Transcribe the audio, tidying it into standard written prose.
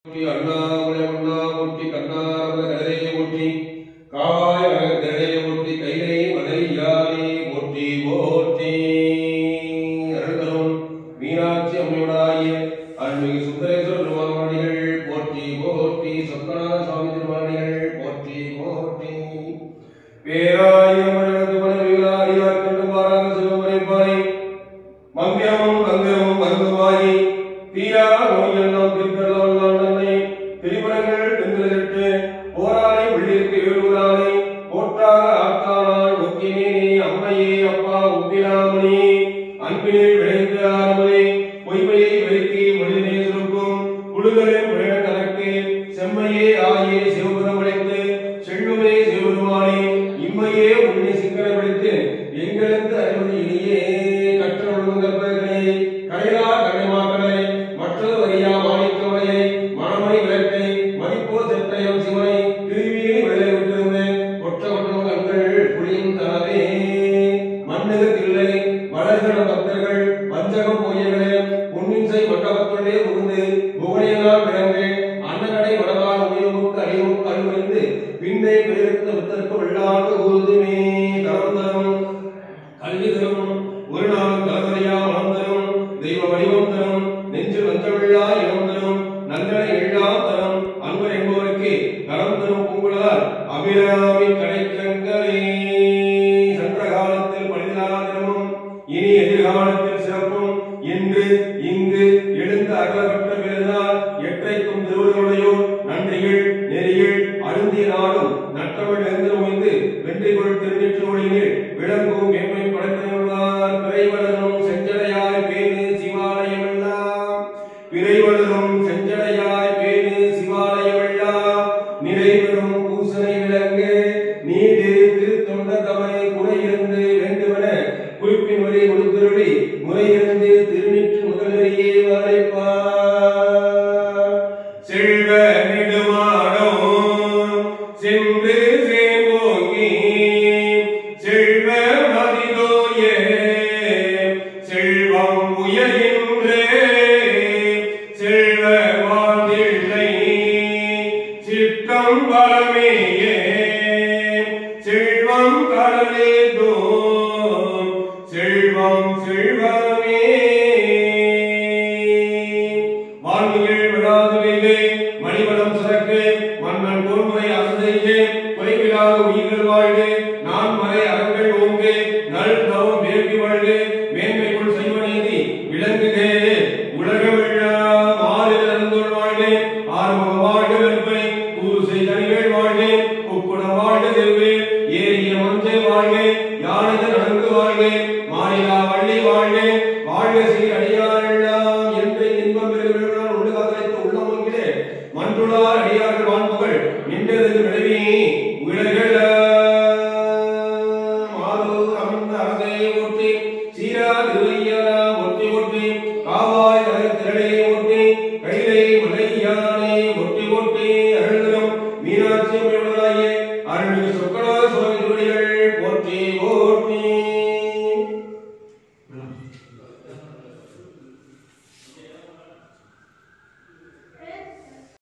அண்ணாமலை மன்னா போற்றி கண்ணாரமல கதிரையை போற்றி காவாய் கதிரையை போற்றி கைலை மலையானே போற்றி போற்றி அருள்தரும் மீனாட்சி அம்மையுடாகிய அருள்மிகு சுந்தரேஸ்வர திருமாமணிகள் போற்றி போற்றி சொக்கநாத சுவாமி திருமாமணிகள் போற்றி போற்றி பேராயிரம் மரணத்துமணிகளாடியார் கண்டு பாராத சிவமறைப்பாய் மங்கியமும் கங்கமும் மருந்துவாயி தீரா நோயெல்லாம் திருக்கடலை திரிபுரங்கள் தென்றிட்டு போராளி உள்ளிருக்கு வேலூராளி போற்றாக ஆத்தானாய் ஒத்தினே அம்மையே அப்பா உப்பிராமணி அன்பினில் விளைந்த ஆரம்பே பொய்மையை விலக்கி மொழியினை சுருக்கும் குழுகளின் விளைய கலக்கு செம்மையே ஆகிய சிவபுரம் அடைத்து செல்வமே சிவபெருமானே இம்மையே உன்னை சிக்கன பிடித்து எங்களுக்கு அறிவது இனியே கற்ற ஒழுங்கற்பர்களே கரையா கரைமாக்களை மற்றொரு வரியா மாணிக்கவளையை மணமணி விளக்கை மதிப்போ செற்றையம் சிவனை திருவியை விளைய விட்டிருந்து கொற்ற கொற்றவங்கள் புளியும் தனவே மண்ணுகத்தில்லை வளர்கிற பக்தர்கள் வஞ்சகம் போயவர்களே பொன்னின்சை மண்டபத்துள்ளே புகுந்து புவனையெல்லாம் பிறந்து அன்னநடை வடவால் உயவுக்கு அழிவுக்கு அழுவந்து பின்னை பெருத்த வித்தற்கு வெள்ளாண்டு ஊதுமே தரம் தரும் கல்வி தரும் ஒரு நாள் கலவரையா மனம் தரும் தெய்வ வடிவம் தரும் நெஞ்சு வஞ்சவில்லா இடம் தரும் நந்தனை எல்லாம் தரும் அன்பர் என்பவருக்கு கரம் தரும் பூங்குழலால் அபிராமி கடைக்கங்களே சென்ற காலத்தில் பணிதாரமும் இனி எதிர்காலத்தில் சிறப்பும் என்று இங்கு எழுந்த அகலப்பட்ட பிறந்தால் எற்றைக்கும் திருவள்ளுவரையோர் நன்றிகள் நெறிகள் அருந்திய நாடும் நற்றவள் எழுந்து ஓய்ந்து வெற்றிகொள் திருநீற்று ஒளியில் விளங்கும் மேன்மை படைத்துள்ளார் பிறைவளரும் செஞ்சடையாய் பேரு சிவாலயமெல்லாம் பிறைவளரும் செஞ்சடையாய் பேரு சிவாலயமெல்லாம் நிறைவரும் பூசனை விளங்கு நீடு திருத்தொண்ட தமை குறையிருந்து வேண்டுமென குறிப்பின் வரை கொடுத்தருளி முறையிருந்து திருநீற்று முதலறியே வரைப்பார் செல்வ நெடுமாடோ சென்று சேவோகி செல்வ மதிதோயே செல்வம் உயர்கின்றே செல்வ வாழ்ந்தில்லை சித்தம் பலமேயே செல்வம் கடலேதோ செல்வம் செல்வமே வாழ்வியல் விடாதுவே மணிவளம் சிறக்கு மன்னன் பொன்முறை அசையே குறைவில்லாத உயிர்கள் வாழ்க நான் மறை அறங்கள் ஓங்கு நல் தவம் வேள்வி வாழ்க மேன்மைக்குள் செய்வ நீதி விளங்குகே உலகமெல்லாம் மாறில் அறிந்தோர் வாழ்க ஆறுமுக வாழ்க வெறுப்பை கூறு செய்தனிகள் வாழ்க உப்புட வாழ்க தெருவே ஏறிய மஞ்சை வாழ்க யானது நடந்து வாழ்க மாறிலா வள்ளி வாழ்க வாழ்க சீர் அடியாரெல்லாம் என்று இன்பம் பெறுகிறார் உள்ளகாதலைத்து உள்ளமங்கிலே மன்றுளார் அடியார்கள் வான்புகள் நின்றது விளைவி உலகள மாதூர் அமர்ந்த அரசை ஓட்டி சீரா திருவையாரா ஒட்டி ஒட்டி காவாய் திரளை ஓட்டி கைலை மலையானை ஒட்டி ஒட்டி அருள்தரும் மீனாட்சி அருள்மிகு